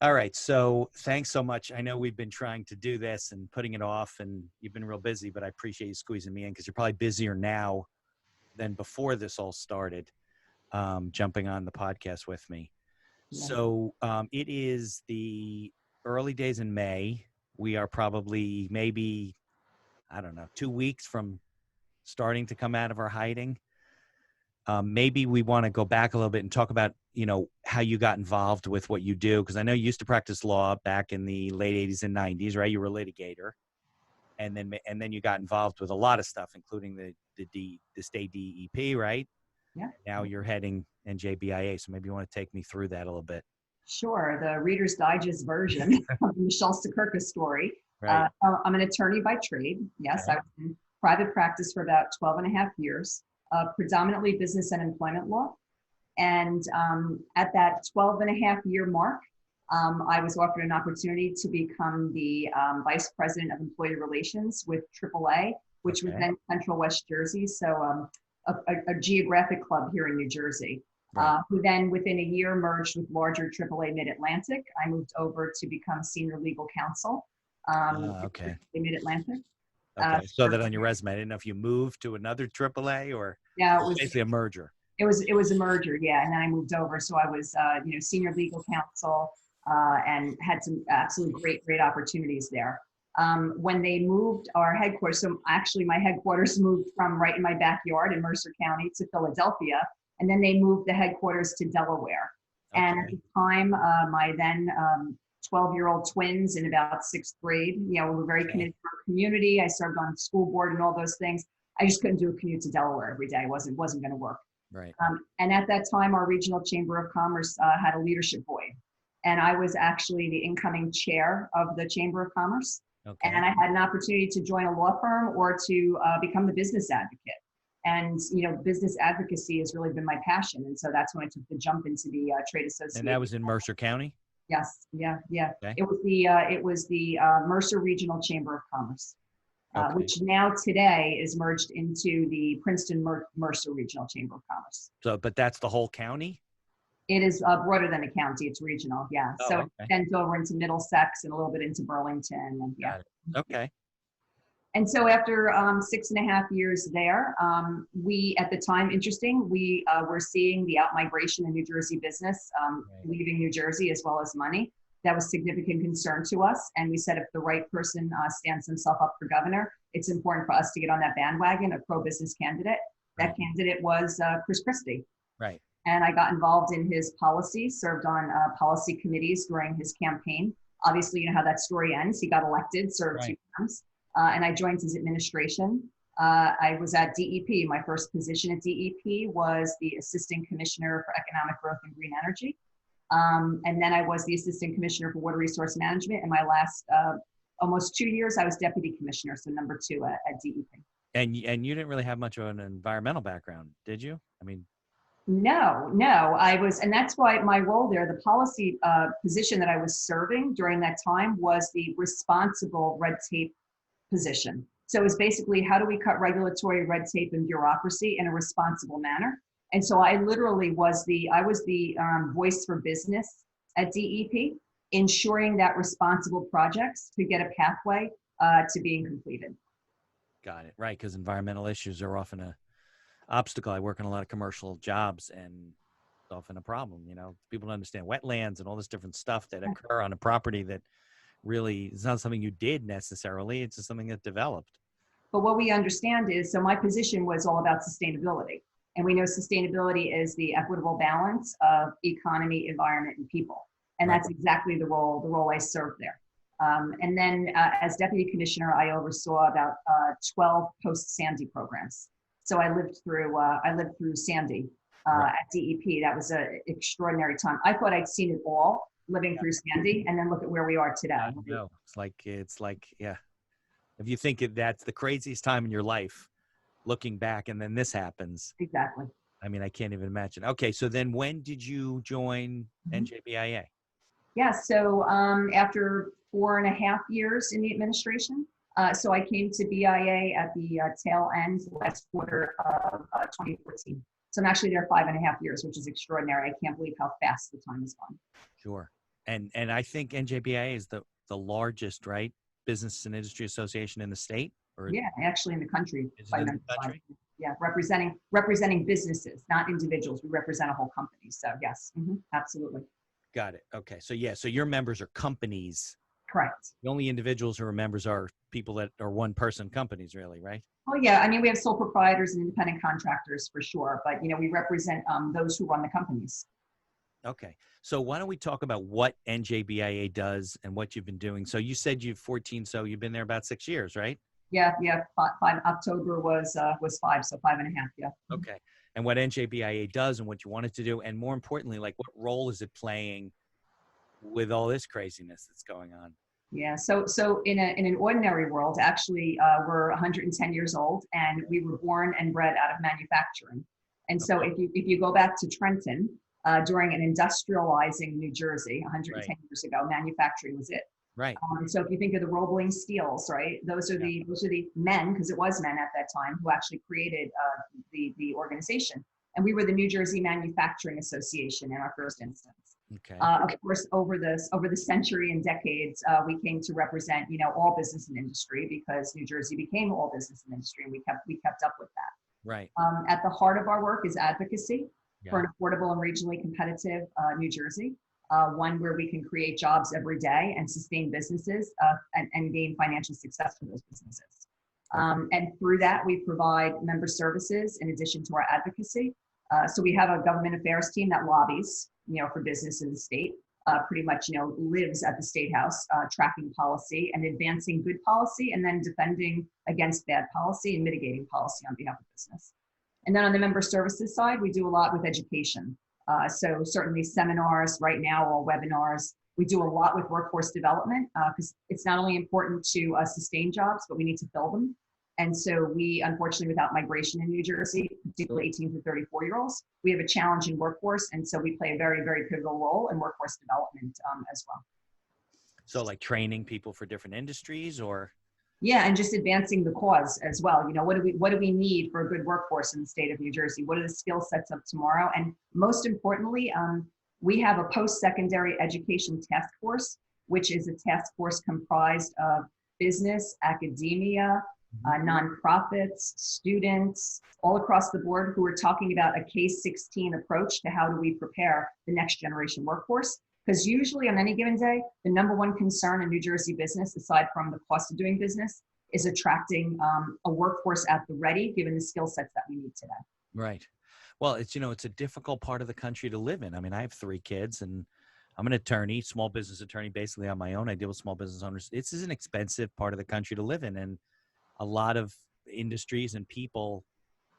All right. So thanks so much. I know we've been trying to do this and putting it off, and you've been real busy, but I appreciate you squeezing me in because you're probably busier now than before this all started, jumping on the podcast with me. Yeah. So it is the early days in May. We are probably maybe, I don't know, 2 weeks from starting to come out of our hiding. Maybe we want to go back a little bit and talk about, how you got involved with what you do. Because I know you used to practice law back in the late 80s and 90s, right? You were a litigator. And then you got involved with a lot of stuff, including the state DEP, right? Yeah. Now you're heading NJBIA. So maybe you want to take me through that a little bit. Sure. The Reader's Digest version of the Michele Siekerka story. Right. I'm an attorney by trade. Yes, I Okay. was in private practice for about 12 and a half years, predominantly business and employment law. And at that 12 and a half year mark, I was offered an opportunity to become the Vice President of Employee Relations with AAA, which was Okay. then Central West Jersey. So a geographic club here in New Jersey. Right. Who then within a year merged with larger AAA Mid-Atlantic. I moved over to become senior legal counsel Okay. in Mid-Atlantic. Okay. So that on your resume, I didn't know if you moved to another AAA or Yeah, it was basically a merger. it was a merger, yeah, and then I moved over. So I was senior legal counsel and had some absolutely great opportunities there. When they moved our headquarters, so actually my headquarters moved from right in my backyard in Mercer County to Philadelphia, and then they moved the headquarters to Delaware. And at Okay. the time, my then 12-year-old twins in about sixth grade, we were very Okay. committed to our community. I served on the school board and all those things. I just couldn't do a commute to Delaware every day. It wasn't going to work. Right. And at that time, our regional chamber of commerce had a leadership void. And I was actually the incoming chair of the Chamber of Commerce. And Okay. I had an opportunity to join a law firm or to become the business advocate. And, business advocacy has really been my passion. And so that's when I took the jump into the trade And that association. was in Mercer County? Yes. Yeah. Yeah. Okay. It was the Mercer Regional Chamber of Commerce. Okay. Which now today is merged into the Princeton Mercer Regional Chamber of Commerce. So, but that's the whole county? It is broader than a county. It's regional. Yeah. Oh, So okay. it extends over into Middlesex and a little bit into Burlington. And yeah. Got it. Okay. And so after 6.5 years there, we, at the time, interesting, we were seeing the outmigration in New Jersey business, Right. leaving New Jersey as well as money. That was significant concern to us. And we said, if the right person stands himself up for governor, it's important for us to get on that bandwagon, a pro-business candidate. That Right. candidate was Chris Christie. Right. And I got involved in his policy, served on policy committees during his campaign. Obviously, you know how that story ends. He got elected, served Right. 2 terms, and I joined his administration. I was at DEP. My first position at DEP was the Assistant Commissioner for Economic Growth and Green Energy. And then I was the Assistant Commissioner for Water Resource Management. In my last almost 2 years, I was Deputy Commissioner, so number 2 at DEP. And you didn't really have much of an environmental background, did you? I mean, No, I was, and that's why my role there, the policy position that I was serving during that time was the responsible red tape position. So it was basically, how do we cut regulatory red tape and bureaucracy in a responsible manner? And so I literally was the voice for business at DEP, ensuring that responsible projects could get a pathway to being completed. got it. Right. Because environmental issues are often a obstacle. I work in a lot of commercial jobs and it's often a problem. People don't understand wetlands and all this different stuff that occur on a property that really is not something you did necessarily. It's just something that developed. But what we understand is, so my position was all about sustainability. And we know sustainability is the equitable balance of economy, environment, and people. And Right. that's exactly the role I served there. And then as deputy commissioner, I oversaw about 12 post-Sandy programs. So I lived through Sandy Right. at DEP. That was an extraordinary time. I thought I'd seen it all living through Sandy, and then look at where we are today. I know. It's like, yeah. If you think that's the craziest time in your life, looking back, and then this happens. Exactly. I mean, I can't even imagine. Okay, so then when did you join Mhm. NJBIA? Yeah, so after 4.5 years in the administration, so I came to BIA at the tail end, last quarter of 2014. So I'm actually there 5.5 years, which is extraordinary. I can't believe how fast the time has gone. Sure. And I think NJBIA is the largest, right, business and industry association in the state, or Yeah, actually in the country is it by in the member-wise. country? Yeah, representing businesses, not individuals. We represent a whole company. So yes, absolutely. Got it. Okay. So yeah, so your members are companies. Correct. The only individuals who are members are people that are one person companies, really, right? Oh yeah, I mean we have sole proprietors and independent contractors for sure, but we represent those who run the companies. Okay. So why don't we talk about what NJBIA does and what you've been doing? So you said you've 14, so you've been there about 6 years, right? Yeah, yeah. Five October was 5, so 5.5. Yeah. Okay. And what NJBIA does and what you want it to do, and more importantly, like what role is it playing with all this craziness that's going on? Yeah. So in an ordinary world, actually, we're 110 years old, and we were born and bred out of manufacturing. And so Okay. if you go back to Trenton, during an industrializing New Jersey 110 Right. years ago, manufacturing was it. Right. So if you think of the Roebling Steels, right, those are Yeah. the men, because it was men at that time, who actually created the organization. And we were the New Jersey Manufacturing Association in our first instance. Okay. Of course, over the century and decades, we came to represent all business and industry, because New Jersey became all business and industry, and we kept up with that. Right. At the heart of our work is advocacy for Yeah. an affordable and regionally competitive New Jersey, one where we can create jobs every day and sustain businesses and gain financial success for those businesses. And through that, we provide member services in addition to our advocacy. So we have a government affairs team that lobbies, for business in the state. Pretty much, lives at the State House, tracking policy and advancing good policy, and then defending against bad policy and mitigating policy on behalf of business. And then on the member services side, we do a lot with education. So certainly seminars right now, or webinars. We do a lot with workforce development, because it's not only important to sustain jobs, but we need to fill them. And so we, unfortunately, without migration in New Jersey, particularly 18 to 34-year-olds, we have a challenging workforce. And so we play a very, very pivotal role in workforce development as well. So like training people for different industries, or? Yeah, and just advancing the cause as well. What do we need for a good workforce in the state of New Jersey? What are the skill sets of tomorrow? And most importantly, we have a post-secondary education task force, which is a task force comprised of business, academia, nonprofits, students, all across the board, who are talking about a K-16 approach to how do we prepare the next generation workforce. Because usually on any given day, the number one concern in New Jersey business, aside from the cost of doing business, is attracting a workforce at the ready, given the skill sets that we need today. Right. Well, it's a difficult part of the country to live in. I mean, I have 3 kids, and I'm an attorney, small business attorney, basically on my own. I deal with small business owners. This is an expensive part of the country to live in, and a lot of industries and people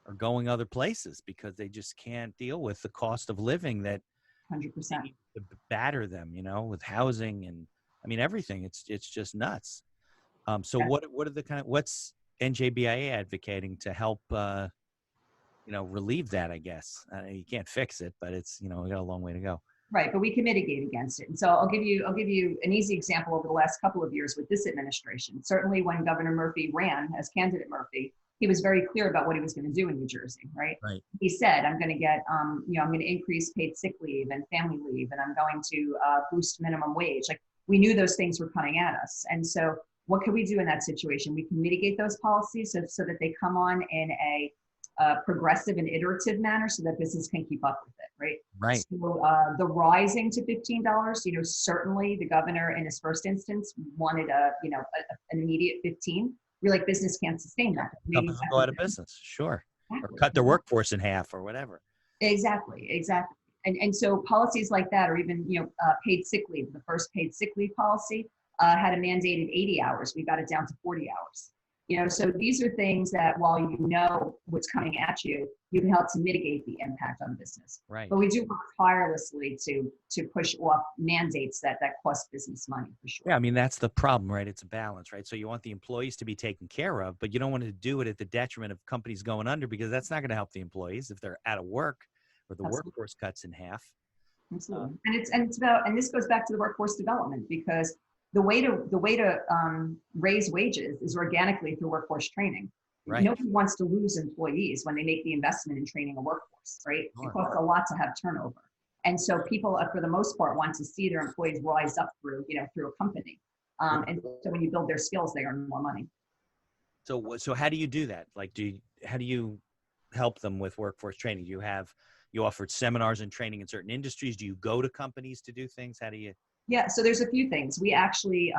are going other places because they just can't deal with the cost of living that 100%. to batter them, with housing and I mean everything. It's just nuts. So Yeah. what are the what's NJBIA advocating to help relieve that? I guess you can't fix it, but it's we got a long way to go. Right, but we can mitigate against it. And so I'll give you an easy example over the last couple of years with this administration. Certainly when Governor Murphy ran as candidate Murphy, he was very clear about what he was going to do in New Jersey, right? Right. He said, I'm going to get, I'm going to increase paid sick leave and family leave, and I'm going to boost minimum wage. Like, we knew those things were coming at us. And so what can we do in that situation? We can mitigate those policies so that they come on in a progressive and iterative manner so that business can keep up with it, right? Right. So the rising to $15, certainly the governor in his first instance wanted an immediate 15. We're like, business can't sustain that. Companies will go out of business, sure. Exactly. Or cut their workforce in half or whatever. Exactly. And so policies like that, or even, paid sick leave, the first paid sick leave policy had a mandated 80 hours. We got it down to 40 hours. So these are things that while you know what's coming at you, you can help to mitigate the impact on business. Right. But we do work tirelessly to push off mandates that cost business money, for sure. Yeah, I mean, that's the problem, right? It's a balance, right? So you want the employees to be taken care of, but you don't want to do it at the detriment of companies going under, because that's not going to help the employees if they're out of work or the Absolutely. workforce cuts in half. Absolutely. And this goes back to the workforce development, because the way to raise wages is organically through workforce training. Right. Nobody wants to lose employees when they make the investment in training a workforce, right? Sure. It costs a lot to have turnover. And so people, for the most part, want to see their employees rise up through a company. And so when you build their skills, they earn more money. So how do you do that? Like, how do you help them with workforce training? You offered seminars and training in certain industries. Do you go to companies to do things? How do you? Yeah, so there's a few things. We actually,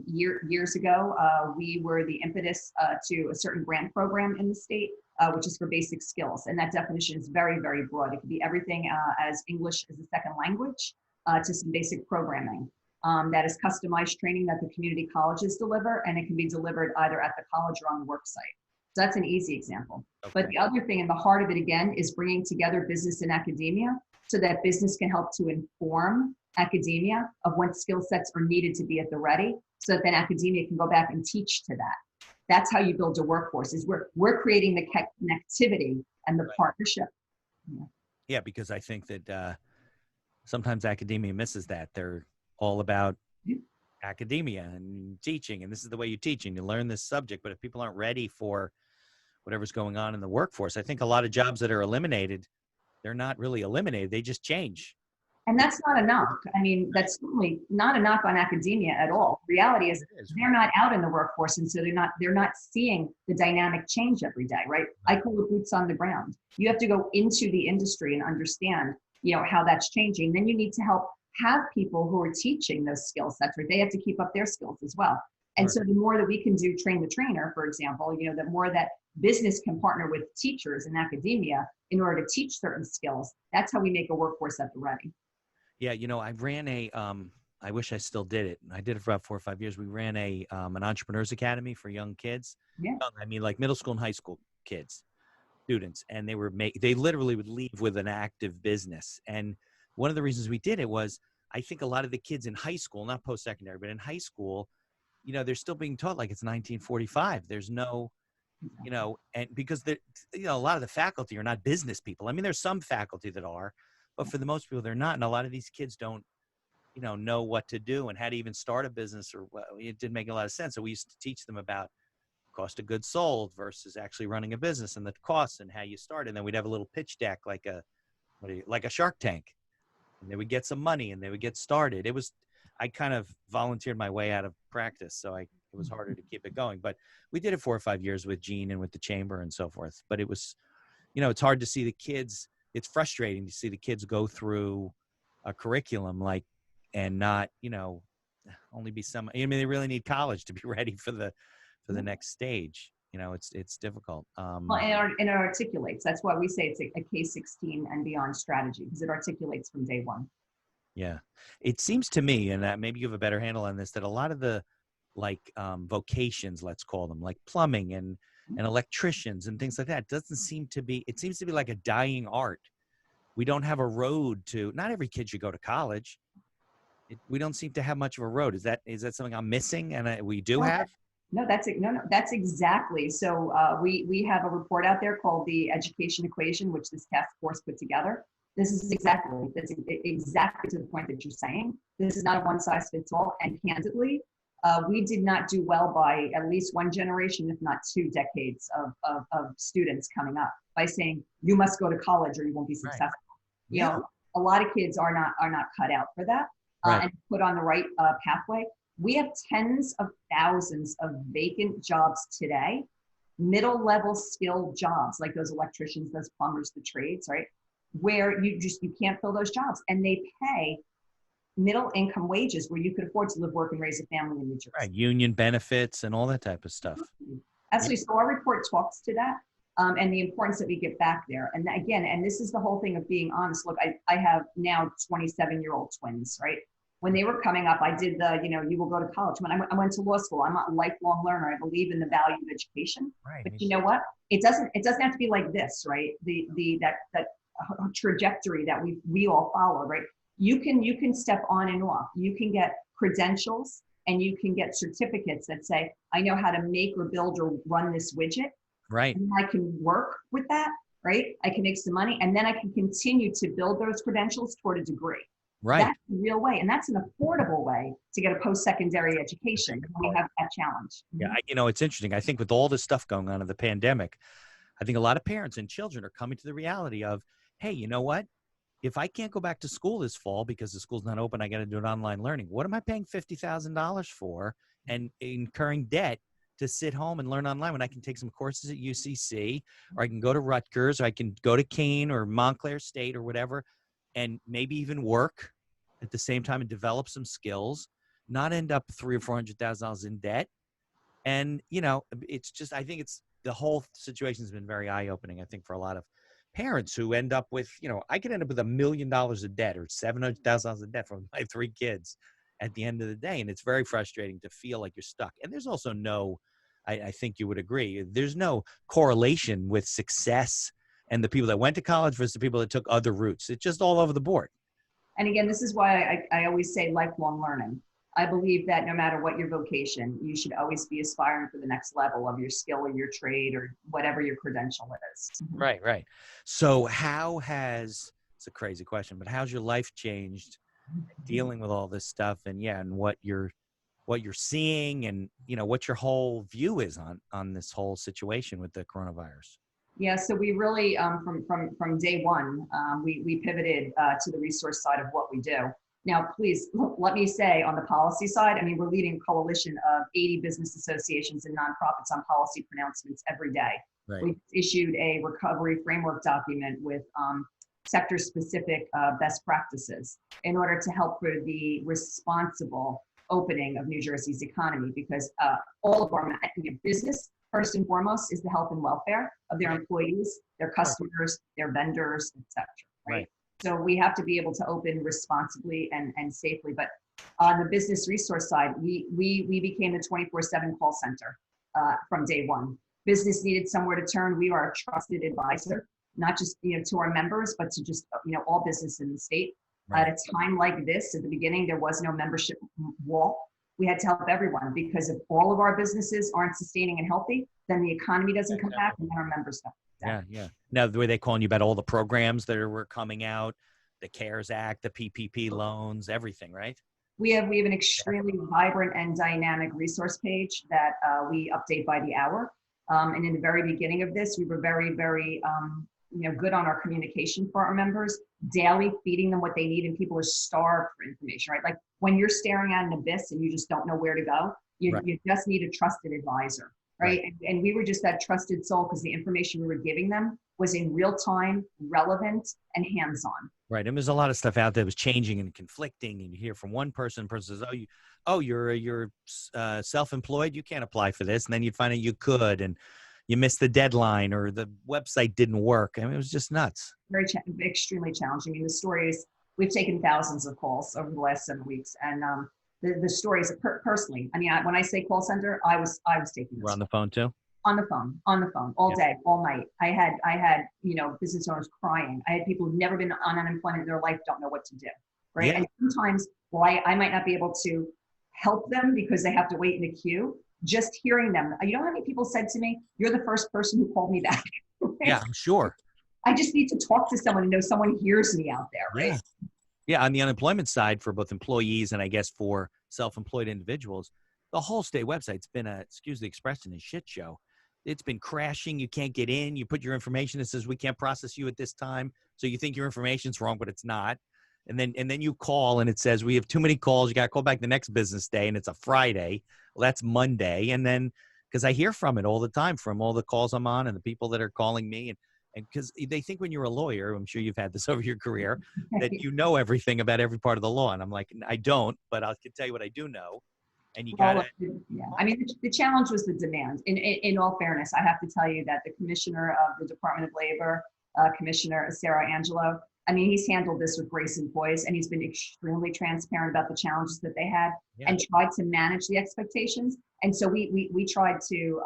years ago, we were the impetus to a certain grant program in the state, which is for basic skills. And that definition is very, very broad. It could be everything as English as a second language to some basic programming. That is customized training that the community colleges deliver, and it can be delivered either at the college or on the work site. So that's an easy example. Okay. But the other thing, and the heart of it again, is bringing together business and academia so that business can help to inform academia of what skill sets are needed to be at the ready, so that then academia can go back and teach to that. That's how you build a workforce, is we're creating the connectivity and the partnership. Yeah, because I think that sometimes academia misses that. They're all about academia and teaching, and this is the way you teach and you learn this subject. But if people aren't ready for whatever's going on in the workforce, I think a lot of jobs that are eliminated, they're not really eliminated, they just change. And that's not a knock. I mean, that's certainly not a knock on academia at all. Reality is they're not out in the workforce, and so they're not seeing the dynamic change every day, right? I call it boots on the ground. You have to go into the industry and understand, how that's changing. Then you need to help have people who are teaching those skill sets, right? They have to keep up their skills as well. And so the more that we can do train the trainer, for example, the more that business can partner with teachers and academia in order to teach certain skills, that's how we make a workforce at the ready. Yeah, I ran I wish I still did it. I did it for about 4 or 5 years. We ran an entrepreneurs academy for young kids. Yeah. I mean, like middle school and high school kids, students, and they literally would leave with an active business. And one of the reasons we did it was, I think a lot of the kids in high school, not post-secondary, but in high school, they're still being taught like it's 1945. There's no, and because a lot of the faculty are not business people. I mean, there's some faculty that are, but for the most people, they're not. And a lot of these kids don't, know what to do and how to even start a business, or it didn't make a lot of sense. So we used to teach them about cost of goods sold versus actually running a business and the costs and how you start. And then we'd have a little pitch deck, like a Shark Tank, and they would get some money and they would get started. I kind of volunteered my way out of practice, so it was harder to keep it going. But we did it 4 or 5 years with Gene and with the chamber and so forth. But it was, it's hard to see the kids. It's frustrating to see the kids go through a curriculum and not, only be they really need college to be ready for the next stage. It's difficult. Well, and it articulates. That's why we say it's a K-16 and beyond strategy, because it articulates from day one. Yeah. It seems to me, and maybe you have a better handle on this, that a lot of the vocations, let's call them, like plumbing and electricians and things like that, it seems to be like a dying art. We don't have a road to, not every kid should go to college. We don't seem to have much of a road. Is that something I'm missing? And we do have? No, that's exactly. So we have a report out there called the Education Equation, which this task force put together. That's exactly to the point that you're saying. This is not a one size fits all. And candidly, we did not do well by at least one generation, if not 2 decades of students coming up, by saying you must go to college or you won't be successful. Right. Yeah. A lot of kids are not cut out for that, and put on the right pathway. We have tens of thousands of vacant jobs today, middle level skilled jobs like those electricians, those plumbers, the trades, right? Where you can't fill those jobs, and they pay middle income wages where you could afford to live, work, and raise a family in New Jersey. Right, union benefits and all that type of stuff. Absolutely. So our report talks to that, and the importance that we get back there. And again, and this is the whole thing of being honest. Look, I have now 27-year-old twins, right? When they were coming up, I did you will go to college. When I went to law school, I'm a lifelong learner. I believe in the value of education. Right. But you know what? It doesn't have to be like this, right? That trajectory that we all followed, right? You can step on and off. You can get credentials and you can get certificates that say, I know how to make or build or run this widget. Right. And I can work with that, right? I can make some money, and then I can continue to build those credentials toward a degree. Right. That's the real way. And that's an affordable way to get a post-secondary education. We have that challenge. Yeah. It's interesting. I think with all this stuff going on in the pandemic, I think a lot of parents and children are coming to the reality of, hey, you know what? if I can't go back to school this fall because the school's not open, I got to do an online learning. What am I paying $50,000 for and incurring debt to sit home and learn online when I can take some courses at UCC, or I can go to Rutgers, or I can go to Keene or Montclair State or whatever, and maybe even work at the same time and develop some skills, not end up $300,000 or $400,000 in debt. And, you know, it's just, I think it's, the whole situation has been very eye-opening, I think, for a lot of parents who end up with, you know, I could end up with $1 million of debt or $700,000 of debt from my 3 kids at the end of the day. And it's very frustrating to feel like you're stuck. And there's also no, I think you would agree, there's no correlation with success and the people that went to college versus the people that took other routes. It's just all over the board. And again, this is why I always say lifelong learning. I believe that no matter what your vocation, you should always be aspiring for the next level of your skill or your trade or whatever your credential is. Right, right. So how has, it's a crazy question, but how's your life changed dealing with all this stuff, and and what you're seeing, and you know what your whole view is on this whole situation with the coronavirus? Yeah, so we really, from day one, we pivoted to the resource side of what we do. Now, please let me say on the policy side, I mean, we're leading a coalition of 80 business associations and nonprofits on policy pronouncements every day. Right. We've issued a recovery framework document with sector-specific best practices in order to help for the responsible opening of New Jersey's economy, because all of our business, first and foremost, is the health and welfare of their employees, their customers, their vendors, etc. Right? So we have to be able to open responsibly and safely. But on the business resource side, we became the 24/7 call center from day one. Business needed somewhere to turn. We are a trusted advisor, not just to our members, but to just all business in the state. Right. At a time like this, at the beginning, there was no membership wall. We had to help everyone, because if all of our businesses aren't sustaining and healthy, then the economy doesn't come back, and then our members don't. Yeah. Now, were they calling you about all the programs that were coming out, the CARES Act, the PPP loans, everything, right? We have an extremely vibrant and dynamic resource page that we update by the hour. And in the very beginning of this, we were very, very good on our communication for our members, daily feeding them what they need, and people are starved for information, right? Like when you're staring at an abyss and you just don't know where to go, you just need a trusted advisor, right? And we were just that trusted soul, because the information we were giving them was in real time, relevant, and hands-on. Right. And there's a lot of stuff out there that was changing and conflicting, and you hear from one person says, you're self-employed, you can't apply for this. And then you'd find out you could, and you missed the deadline, or the website didn't work. I mean, it was just nuts. Extremely challenging. I mean, the stories, we've taken thousands of calls over the last 7 weeks, and the stories personally, I mean, when I say call center, I was taking this. We're on the phone too? On the phone, all day, all night. I had business owners crying. I had people who've never been on unemployment in their life, don't know what to do, right? And sometimes, I might not be able to help them because they have to wait in the queue. Just hearing them, you know how many people said to me, "You're the first person who called me back." Yeah, I'm sure. I just need to talk to someone and know someone hears me out there, right? Yeah, on the unemployment side for both employees and I guess for self-employed individuals, the whole state website's been excuse the expression, a shit show. It's been crashing. You can't get in. You put your information, it says we can't process you at this time. So you think your information's wrong, but it's not. And then you call and it says we have too many calls. You got to call back the next business day, and it's a Friday. Well, that's Monday. And then, because I hear from it all the time, from all the calls I'm on and the people that are calling me, and because they think when you're a lawyer, I'm sure you've had this over your career, that you know everything about every part of the law. And I'm like, I don't, but I can tell you what I do know. And you got to. Yeah, I mean, the challenge was the demand. In all fairness, I have to tell you that the commissioner of the Department of Labor, Commissioner Sarah Angelo, I mean, he's handled this with grace and poise, and he's been extremely transparent about the challenges that they had and tried to manage the expectations. And so we tried to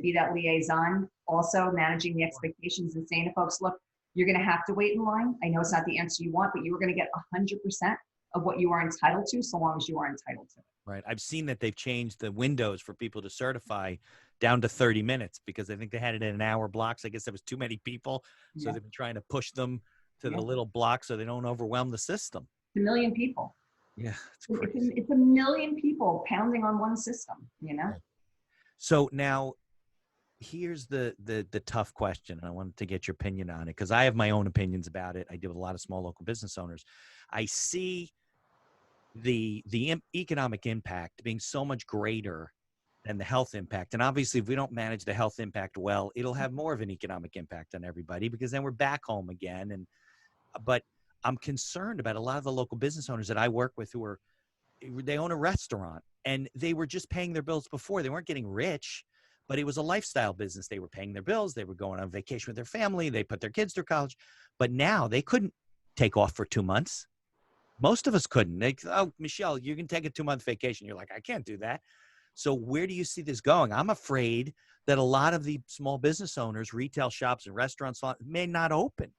be that liaison, also managing the expectations and saying to folks, look, you're going to have to wait in line. I know it's not the answer you want, but you are going to get 100% of what you are entitled to, so long as you are entitled to it. Right. I've seen that they've changed the windows for people to certify down to 30 minutes because I think they had it in an hour blocks. I guess there was too many people. So they've been trying to push them to the little block so they don't overwhelm the system. 1 million people. Yeah, it's crazy. It's 1 million people pounding on one system, So now here's the tough question, and I wanted to get your opinion on it because I have my own opinions about it. I deal with a lot of small local business owners. I see the economic impact being so much greater than the health impact. And obviously, if we don't manage the health impact well, it'll have more of an economic impact on everybody because then we're back home again. And but I'm concerned about a lot of the local business owners that I work with who are they own a restaurant and they were just paying their bills before. They weren't getting rich, but it was a lifestyle business. They were paying their bills. They were going on vacation with their family. They put their kids through college, but now they couldn't take off for 2 months. Most of us couldn't. Oh, Michele, you can take a 2-month vacation. You're like, I can't do that. So where do you see this going? I'm afraid that a lot of the small business owners, retail shops and restaurants may not open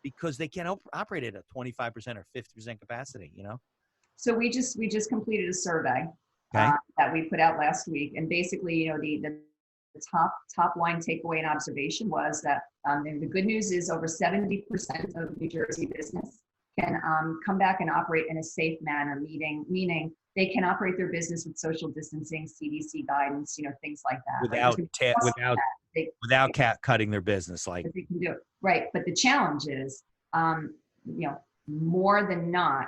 because they can't operate at a 25% or 50% capacity, So we just completed a survey Okay. that we put out last week, and basically, the top line takeaway and observation was that and the good news is over 70% of New Jersey business can come back and operate in a safe manner, meaning they can operate their business with social distancing, CDC guidance, things like that. Without cutting their business, like they can do it. Right. But the challenge is, more than not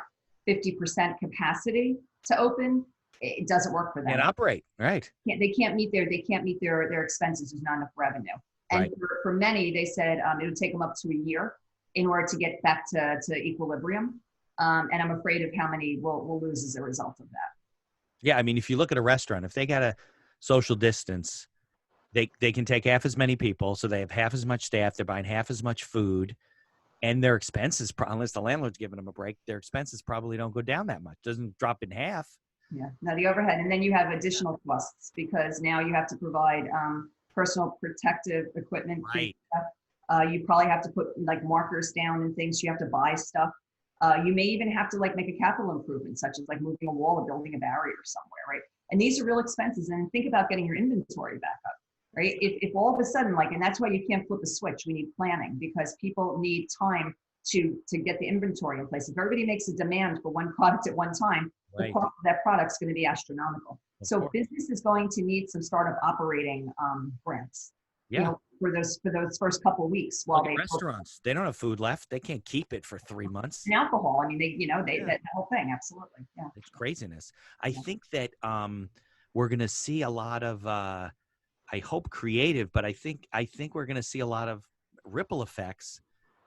50% capacity to open, it doesn't work for them. Can't operate, right? They can't meet their expenses. There's not enough revenue. And Right. for many, they said it would take them up to a year in order to get back to equilibrium. And I'm afraid of how many we'll lose as a result of that. Yeah, I mean, if you look at a restaurant, if they got a social distance, they can take half as many people, so they have half as much staff. They're buying half as much food, and their expenses, unless the landlord's giving them a break, their expenses probably don't go down that much. Doesn't drop in half. Yeah, now the overhead, and then you have additional costs because now you have to provide personal protective equipment. Right. You probably have to put like markers down and things. You have to buy stuff. You may even have to like make a capital improvement, such as like moving a wall or building a barrier somewhere, right? And these are real expenses. And think about getting your inventory back up, right? If all of a sudden, and that's why you can't flip a switch. We need planning because people need time to get the inventory in place. If everybody makes a demand for one product at one time, Right. the cost of that product's going to be astronomical. So course. business is going to need some startup operating grants. Yeah. For those first couple of weeks while they restaurants, they don't have food left. They can't keep it for 3 months. and alcohol. I mean, that whole thing, absolutely. Yeah. It's craziness. I think that we're going to see a lot of, I hope creative, but I think we're going to see a lot of ripple effects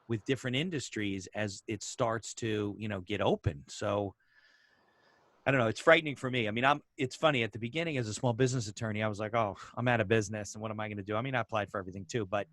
with different industries as it starts to, get open. So I don't know. It's frightening for me. I mean, it's funny at the beginning as a small business attorney, I was like, oh, I'm out of business. And what am I going to do? I mean, I applied for everything too, but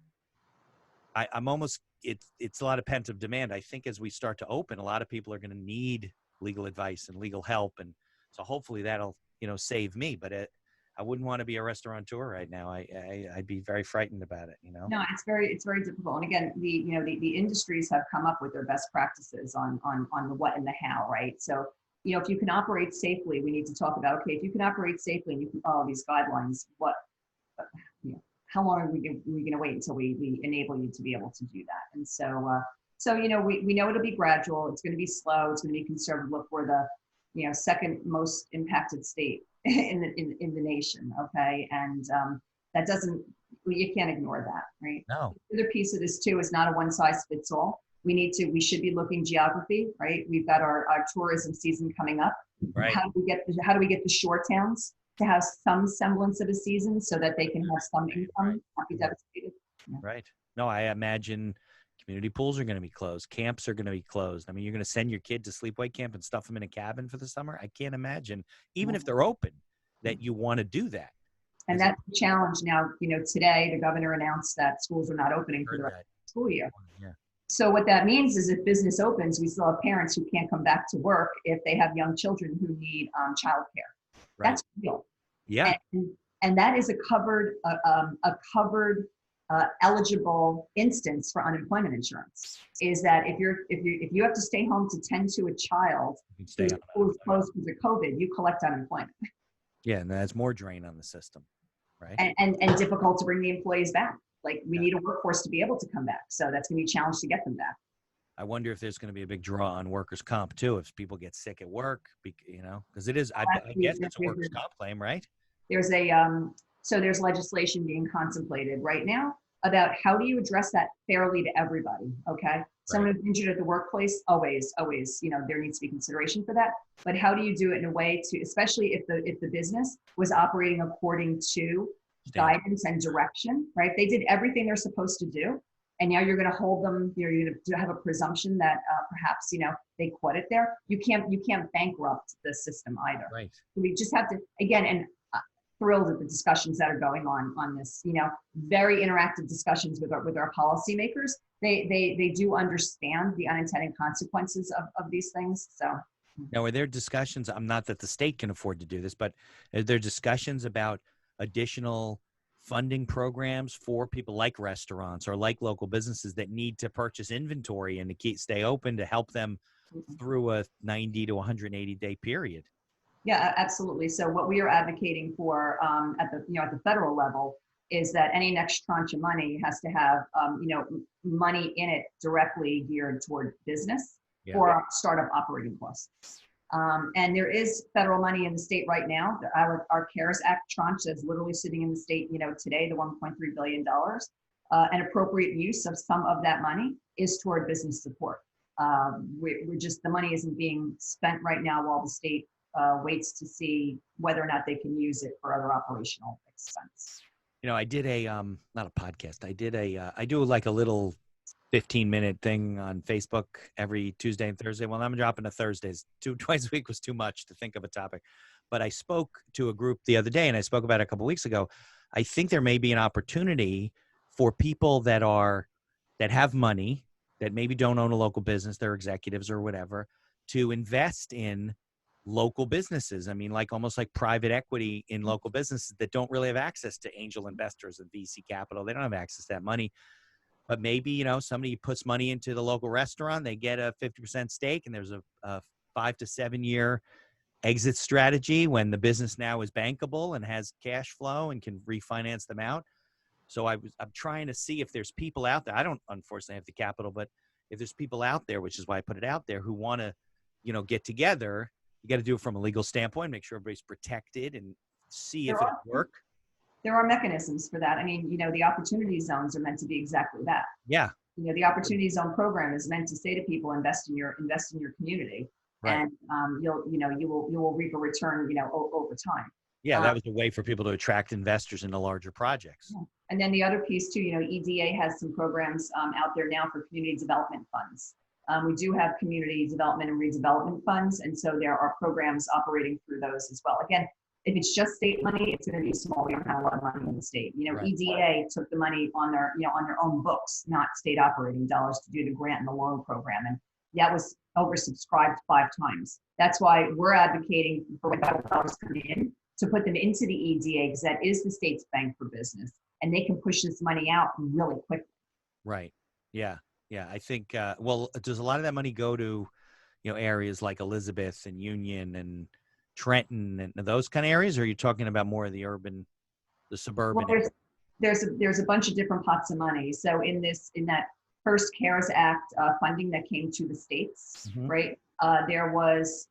I'm almost, it's a lot of pent-up demand. I think as we start to open, a lot of people are going to need legal advice and legal help. And so hopefully that'll, save me, but I wouldn't want to be a restaurateur right now. I'd be very frightened about it, No, it's very difficult. And again, the industries have come up with their best practices on the what and the how, right? So, if you can operate safely, we need to talk about, okay, if you can operate safely and you can follow these guidelines, how long are we going to wait until we enable you to be able to do that? And so, we know it'll be gradual. It's going to be slow. It's going to be conservative. Look, we're the, second most impacted state in the nation. Okay. And that you can't ignore that, right? No. The other piece of this too is not a one size fits all. We should be looking geography, right? We've got our tourism season coming up. Right. How do we get the shore towns to have some semblance of a season so that they can have some income, not be devastated? Yeah. Right. No, I imagine community pools are going to be closed. Camps are going to be closed. I mean, you're going to send your kid to sleepaway camp and stuff them in a cabin for the summer. I can't imagine, even if they're open, that you want to do that. And that's the challenge now. Today the governor announced that schools are not opening for the rest of the school year. Yeah. So what that means is if business opens, we still have parents who can't come back to work if they have young children who need childcare. Right. That's real. Yeah. And that is a covered eligible instance for unemployment insurance. Is that if you have to stay home to tend to a child who's closed because of COVID, you collect unemployment. Yeah, and that's more drain on the system, right? And difficult to bring the employees back. Like we need a workforce to be able to come back. So that's going to be a challenge to get them back. I wonder if there's going to be a big draw on workers' comp too, if people get sick at work, because it is, I guess it's a workers' comp claim, right? There's a So there's legislation being contemplated right now about how do you address that fairly to everybody, okay? Someone who's injured at the workplace, always, there needs to be consideration for that. But how do you do it in a way to, especially if the business was operating according to guidance and direction, right? They did everything they're supposed to do. And now you're going to hold them, you're going to have a presumption that perhaps, they quit it there. You can't bankrupt the system either. Right. We just have to, again, and thrilled at the discussions that are going on this, very interactive discussions with our policymakers. They do understand the unintended consequences of these things. So now, are there discussions, I'm not that the state can afford to do this, but are there discussions about additional funding programs for people like restaurants or like local businesses that need to purchase inventory and to stay open to help them through a 90 to 180 day period? Yeah, absolutely. So what we are advocating for at the federal level is that any next tranche of money has to have money in it directly geared toward business for startup operating costs. And there is federal money in the state right now. Our CARES Act tranche that's literally sitting in the state, today, the $1.3 billion. An appropriate use of some of that money is toward business support. The money isn't being spent right now while the state waits to see whether or not they can use it for other operational expense. I did not a podcast. I do like a little 15-minute thing on Facebook every Tuesday and Thursday. Well, I'm dropping to Thursdays. Twice a week was too much to think of a topic. But I spoke to a group the other day, and I spoke about it a couple of weeks ago. I think there may be an opportunity for people that have money, that maybe don't own a local business, they're executives or whatever, to invest in local businesses. I mean, almost like private equity in local businesses that don't really have access to angel investors and VC capital. They don't have access to that money. But maybe, somebody puts money into the local restaurant, they get a 50% stake, and there's a 5 to 7 year exit strategy when the business now is bankable and has cash flow and can refinance them out. So I'm trying to see if there's people out there. I don't unfortunately have the capital, but if there's people out there, which is why I put it out there, who want to, get together, you got to do it from a legal standpoint, make sure everybody's protected and see if it'll work. There are mechanisms for that. I mean, the opportunity zones are meant to be exactly that. Yeah. The opportunity zone program is meant to say to people, invest in your community, right. And you will reap a return, over time. Yeah, that was a way for people to attract investors into larger projects. Yeah. And then the other piece too, EDA has some programs out there now for community development funds. We do have community development and redevelopment funds, and so there are programs operating through those as well. Again, if it's just state money, it's going to be small. We don't have a lot of money in the state. Right. EDA took the money on their own books, not state operating dollars, to do the grant and the loan program, and that was oversubscribed 5 times. That's why we're advocating for when federal dollars come in to put them into the EDA, because that is the state's bank for business, and they can push this money out really quickly. Right. Yeah. Yeah. I think. Does a lot of that money go to, areas like Elizabeth and Union and Trenton and those kind of areas, or are you talking about more of the suburban? Well, there's a bunch of different pots of money. So in that first CARES Act funding that came to the states, mm-hmm. right? There was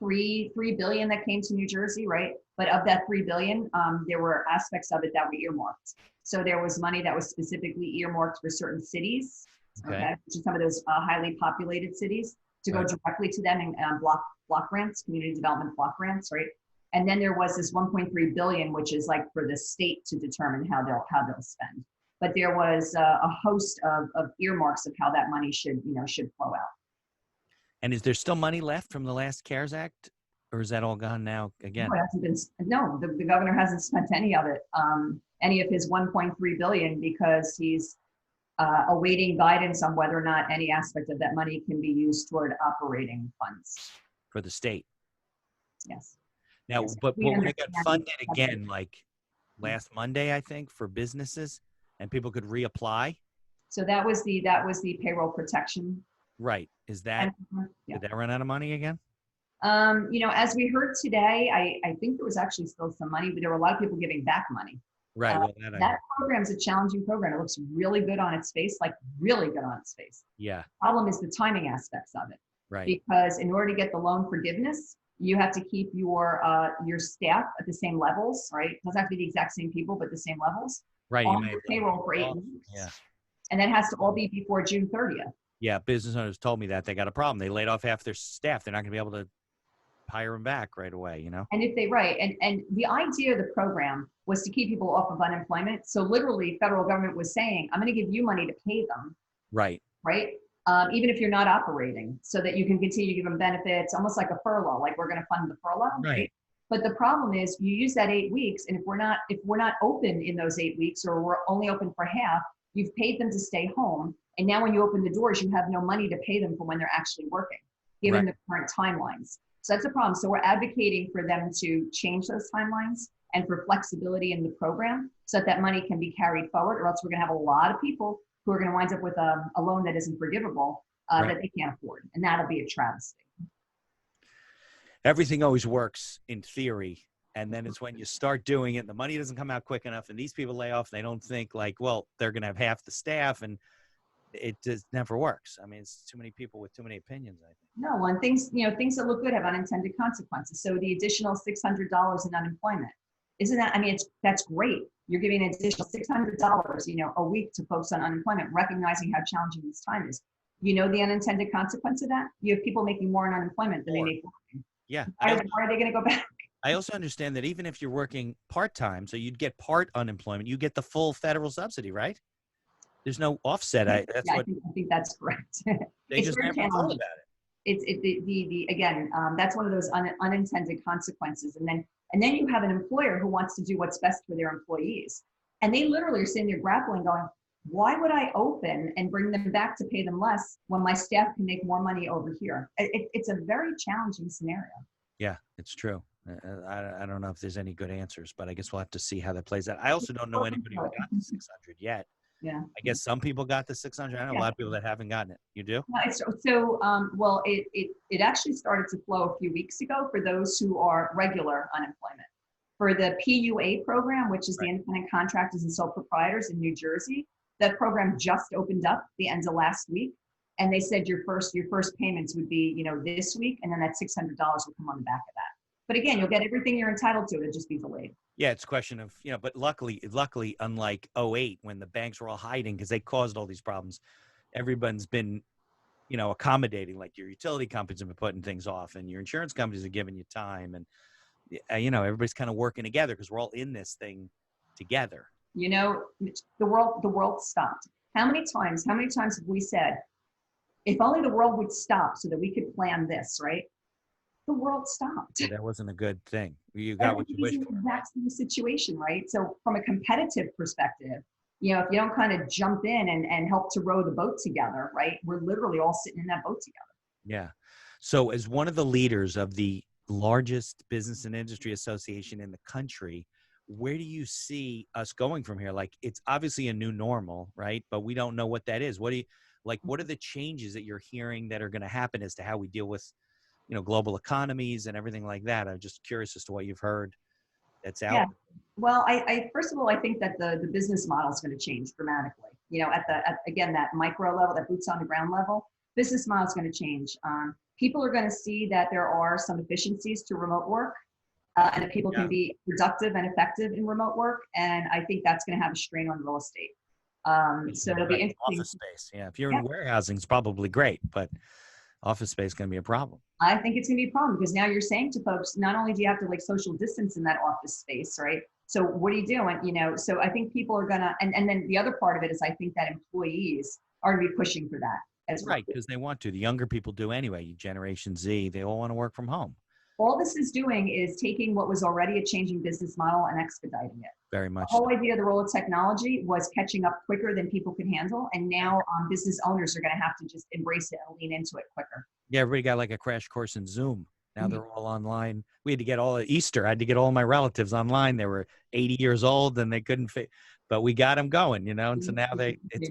$3 billion that came to New Jersey, right? But of that $3 billion, there were aspects of it that were earmarked. So there was money that was specifically earmarked for certain cities, okay, which is some of those highly populated cities, to go directly to them in block grants, community development block grants, right? And then there was this 1.3 billion, which is like for the state to determine how they'll spend. But there was a host of earmarks of how that money should flow out. And is there still money left from the last CARES Act, or is that all gone now again? No, the governor hasn't spent any of it, any of his 1.3 billion, because he's awaiting guidance on whether or not any aspect of that money can be used toward operating funds for the state. Yes. Now, yes. But when we got funded again, like last Monday, I think, for businesses, and people could reapply. So that was the payroll protection. Right. Is that, did that run out of money again? As we heard today, I think there was actually still some money, but there were a lot of people giving back money. Right. Well, that program is a challenging program. It looks really good on its face, really good on its face. Yeah. Problem is the timing aspects of it. Right. Because in order to get the loan forgiveness, You have to keep your staff at the same levels, right? It doesn't have to be the exact same people, but the same levels Right. You on may have your laid payroll for 8 off. weeks. Yeah. And that has to all be before June 30th. Yeah. Business owners told me that they got a problem. They laid off half their staff. They're not going to be able to hire them back right away, you know? And if they right, and the idea of the program was to keep people off of unemployment. So literally, federal government was saying, "I'm going to give you money to pay them, Right. right? Even if you're not operating, so that you can continue to give them benefits, almost like a furlough, like we're going to fund the furlough, right? But the problem is, you use that 8 weeks, and if we're not open in those 8 weeks, or we're only open for half, you've paid them to stay home, and now when you open the doors, you have no money to pay them for when they're actually working, given the current timelines. So that's a problem. So we're advocating for them to change those timelines and for flexibility in the program so that that money can be carried forward, or else we're going to have a lot of people who are going to wind up with a loan that isn't forgivable that they can't afford. And that'll be a travesty. Everything always works in theory. And then it's when you start doing it, the money doesn't come out quick enough, and these people lay off, and they don't think like, well, they're going to have half the staff, and it just never works. I mean, it's too many people with too many opinions, I think. No, and things that look good have unintended consequences. So the additional $600 in unemployment, isn't that, I mean, that's great. You're giving an additional $600, a week to folks on unemployment, recognizing how challenging this time is. The unintended consequence of that? You have people making more on unemployment than they make working. Yeah. Why are they going to go back? I also understand that even if you're working part-time, so you'd get part unemployment, you get the full federal subsidy, right? There's no offset. I think that's correct. They just never thought about it. Again, that's one of those unintended consequences. And then you have an employer who wants to do what's best for their employees. And they literally are sitting there grappling going, why would I open and bring them back to pay them less when my staff can make more money over here? It's a very challenging scenario. Yeah, it's true. I don't know if there's any good answers, but I guess we'll have to see how that plays out. I also don't know anybody who got the 600 yet. Yeah. I guess some people got the 600. I know a lot of people that haven't gotten it. You do? Well, it actually started to flow a few weeks ago for those who are regular unemployment. For the PUA program, which is the Independent Contractors and Sole Proprietors in New Jersey, that program just opened up the end of last week. And they said your first payments would be, this week, and then that $600 will come on the back of that. But again, you'll get everything you're entitled to. It'll just be delayed. Yeah, it's a question of, but luckily, unlike 2008, when the banks were all hiding because they caused all these problems, everyone's been, accommodating. Like your utility companies have been putting things off, and your insurance companies are giving you time, and everybody's kind of working together because we're all in this thing together. The world stopped. How many times have we said, if only the world would stop so that we could plan this, right? The world stopped. Yeah, that wasn't a good thing. You got what you wished for. That's the situation, right? So from a competitive perspective, if you don't kind of jump in and help to row the boat together, right? We're literally all sitting in that boat together. Yeah. So as one of the leaders of the largest business and industry association in the country, where do you see us going from here? Like, it's obviously a new normal, right? But we don't know what that is. What are the changes that you're hearing that are going to happen as to how we deal with, global economies and everything like that? I'm just curious as to what you've heard that's out. Yeah. Well, I first of all, I think that the business model is going to change dramatically. Again, that micro level, that boots on the ground level, business model is going to change. People are going to see that there are some efficiencies to remote work, and that people can be productive and effective in remote work. And I think that's going to have a strain on real estate. So it'll be interesting. Office space. Yeah. If you're in warehousing, it's probably great, but office space is going to be a problem. I think it's going to be a problem because now you're saying to folks, not only do you have to social distance in that office space, right? So what are you doing? So I think people are going to, and then the other part of it is I think that employees are going to be pushing for that as well. Right, because they want to. The younger people do anyway. Generation Z, they all want to work from home. All this is doing is taking what was already a changing business model and expediting it. Very much. The whole idea of the role of technology was catching up quicker than people could handle. And now business owners are going to have to just embrace it and lean into it quicker. Yeah, everybody got like a crash course in Zoom. Now they're all online. We had to get Easter. I had to get all my relatives online. They were 80 years old and they couldn't fit, but we got them going, And so now it's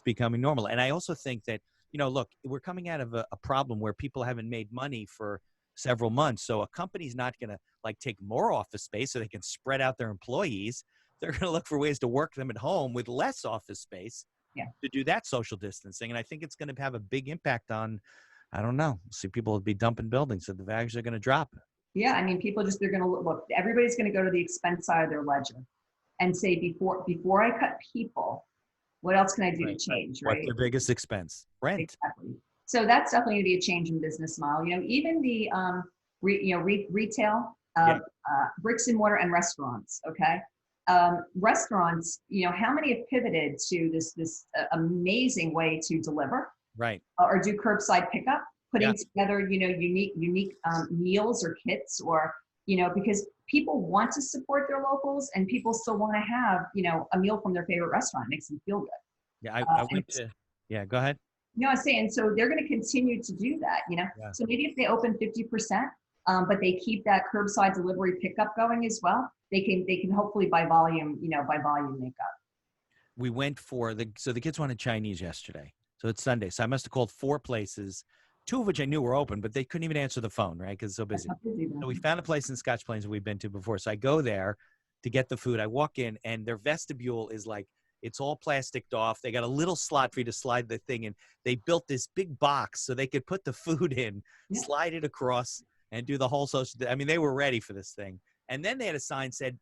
becoming normal. And I also think that, look, we're coming out of a problem where people haven't made money for several months. So a company's not going to take more office space so they can spread out their employees. They're going to look for ways to work them at home with less office space to do that social distancing. And I think it's going to have a big impact on I don't know. See, people will be dumping buildings, so the values are going to drop. Yeah, I mean, people just, they're going to look, everybody's going to go to the expense side of their ledger and say, before I cut people, what else can I do to change, What's right? their biggest expense? Rent. Exactly. So that's definitely going to be a change in business model. Even the retail, Yeah. bricks and mortar and restaurants. Okay, restaurants. How many have pivoted to this amazing way to deliver, Right. or do curbside pickup, putting Yeah. together unique meals or kits, or because people want to support their locals and people still want to have a meal from their favorite restaurant. It makes them feel good. Yeah. I went to. Yeah. Go ahead. I'm saying, so they're going to continue to do that, Yeah. So maybe if they open 50%, but they keep that curbside delivery pickup going as well, they can hopefully by volume make up. We went so the kids wanted Chinese yesterday. So it's Sunday. So I must have called 4 places, 2 of which I knew were open, but they couldn't even answer the phone, right? Because it's so busy. So we found a place in Scotch Plains that we've been to before. So I go there to get the food. I walk in and their vestibule is like, it's all plasticed off. They got a little slot for you to slide the thing in. They built this big box so they could put the food in, slide it across, and do the whole social. I mean, they were ready for this thing. And then they had a sign said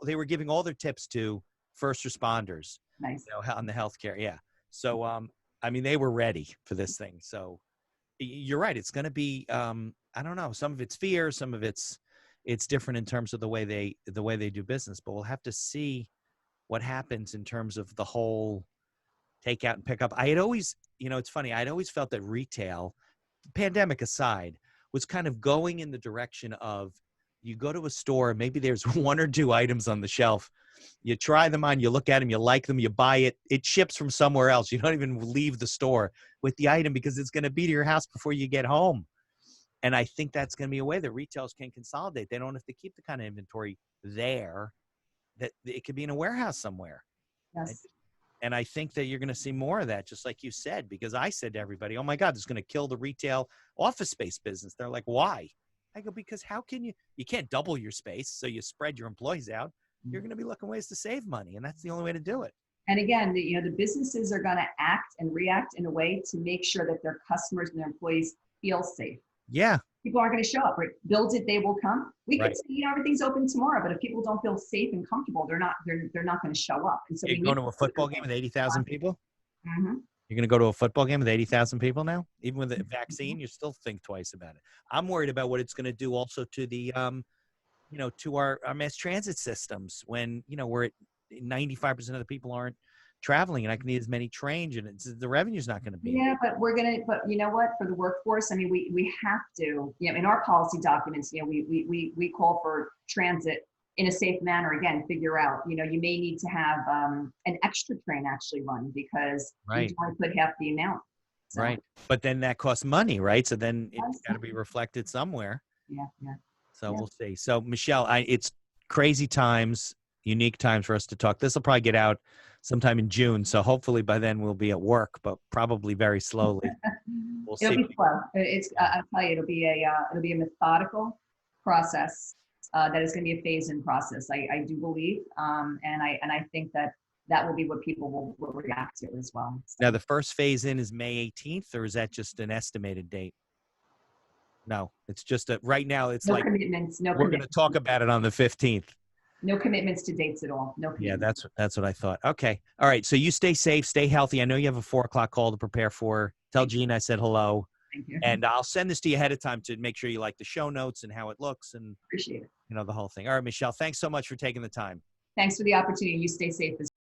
they were giving all their tips to first responders. Nice. On the healthcare. Yeah. So, I mean, they were ready for this thing. So you're right. It's going to be, I don't know. Some of it's fear. Some of it's different in terms of the way they do business, but we'll have to see what happens in terms of the whole takeout and pickup. I had always, it's funny. I'd always felt that retail, pandemic aside, was kind of going in the direction of you go to a store, maybe there's 1 or 2 items on the shelf. You try them on, you look at them, you like them, you buy it. It ships from somewhere else. You don't even leave the store with the item because it's going to be to your house before you get home. And I think that's going to be a way that retailers can consolidate. They don't have to keep the kind of inventory there, that it could be in a warehouse somewhere. Yes. And I think that you're going to see more of that, just like you said, because I said to everybody, oh my God, this is going to kill the retail office space business. They're like, why? I go, because how can you can't double your space. So you spread your employees out. You're going to be looking ways to save money. And that's the only way to do it. And again, the businesses are going to act and react in a way to make sure that their customers and their employees feel safe. Yeah. People aren't going to show up, right? Build it, they will come. We Right. could say, everything's open tomorrow, but if people don't feel safe and comfortable, they're not going to show up. And so You're going to a football game with 80,000 people? Mm-hmm. You're going to go to a football game with 80,000 people now? Even with a vaccine, you still think twice about it. I'm worried about what it's going to do also to the, to our mass transit systems when, we're at 95% of the people aren't traveling and I can need as many trains and the revenue's not going to be. Yeah, but you know what, for the workforce, I mean, we have to, in our policy documents, we call for transit in a safe manner. Again, figure out, you may need to have an extra train actually run because Right. you only put half the amount. So, right. But then that costs money, right? So then it's got to be reflected somewhere. Yeah. So we'll see. So Michele, it's crazy times, unique times for us to talk. This will probably get out sometime in June. So hopefully by then we'll be at work, but probably very slowly. We'll it'll see. be slow. I'll tell you, it'll be a methodical process that is going to be a phase-in process. I do believe, and I think that will be what people will react to as well. So. Now the first phase in is May 18th, or is that just an estimated date? No, it's just right now. It's no like commitments. No, we're going to talk about it on the 15th. No commitments to dates at all. No commitments. Yeah, that's what I thought. Okay. All right. So you stay safe, stay healthy. I know you have a 4:00 call to prepare for. Tell Gene I said hello. Thank you. And I'll send this to you ahead of time to make sure you like the show notes and how it looks and appreciate it. the whole thing. All right, Michele, thanks so much for taking the time. Thanks for the opportunity. You stay safe as